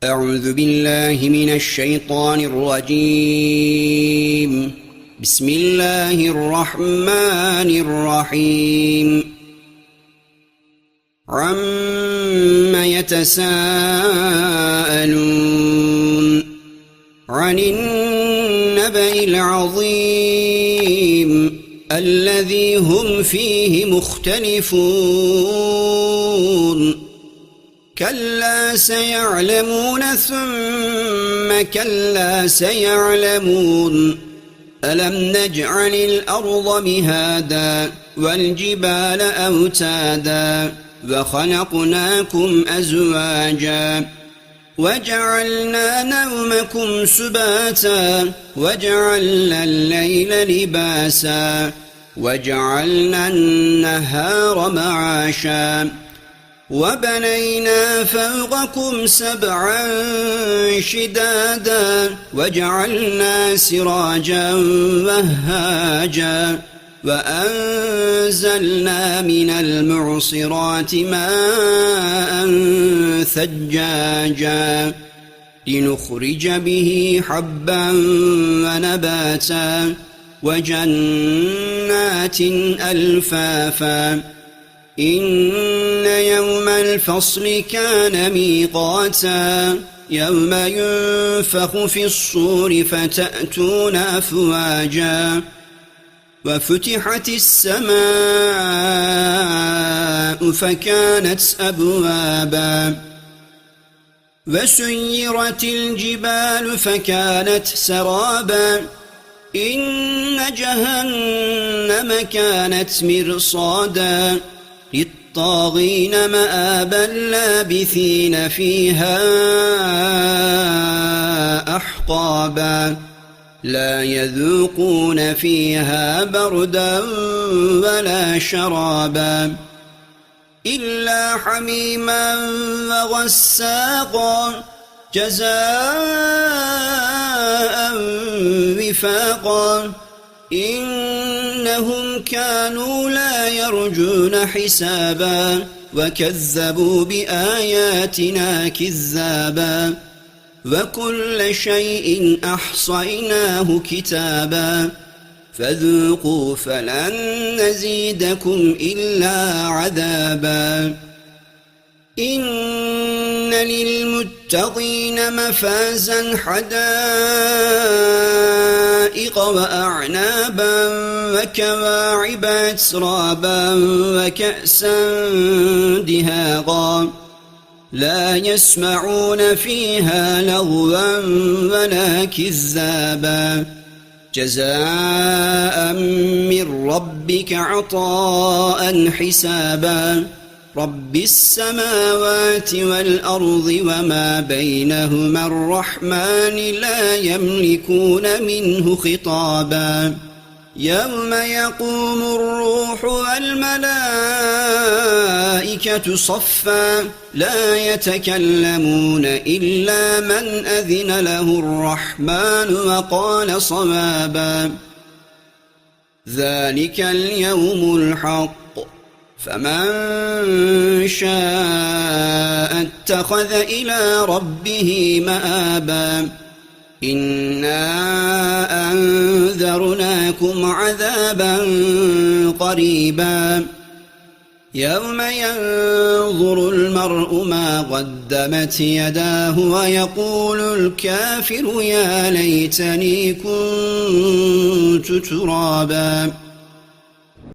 أعوذ بالله من الشيطان الرجيم. بسم الله الرحمن الرحيم. عَمَّ يتساءلون عن النبأ العظيم الذي هم فيه مختلفون كلا سيعلمون ثم كلا سيعلمون ألم نجعل الأرض مهادا والجبال أوتادا وخلقناكم أزواجا وجعلنا نومكم سباتا وجعلنا الليل لباسا وجعلنا النهار معاشا وبنينا فوقكم سبعا شدادا وجعلنا سراجا وهاجا وأنزلنا من المعصرات ماء ثجاجا لنخرج به حبا ونباتا وجنات ألفافا إن يوم الفصل كان ميقاتا يوم ينفخ في الصور فتأتون أفواجا وفتحت السماء فكانت أبوابا وسيرت الجبال فكانت سرابا إن جهنم كانت مرصادا للطاغين مآبا لابثين فيها أحقابا لا يذوقون فيها بردا ولا شرابا إلا حميما وغساقا جزاء وفاقا إنهم كانوا لا يرجون حسابا وكذبوا بآياتنا كذابا وكل شيء أحصيناه كتابا فذوقوا فلن نزيدكم إلا عذابا إن للمتقين مفازا حدائق وأعنابا وكواعب أترابا وكأسا دهاقا لا يسمعون فيها لغوا ولا كذابا جزاء من ربك عطاء حسابا رب السماوات والأرض وما بينهما الرحمن لا يملكون منه خطابا يوم يقوم الروح والملائكة صفا لا يتكلمون إلا من أذن له الرحمن وقال صوابا ذلك اليوم الحق فمن شاء اتخذ إلى ربه مآبا إنا أنذرناكم عذابا قريبا يوم ينظر المرء ما قدمت يداه ويقول الكافر يا ليتني كنت ترابا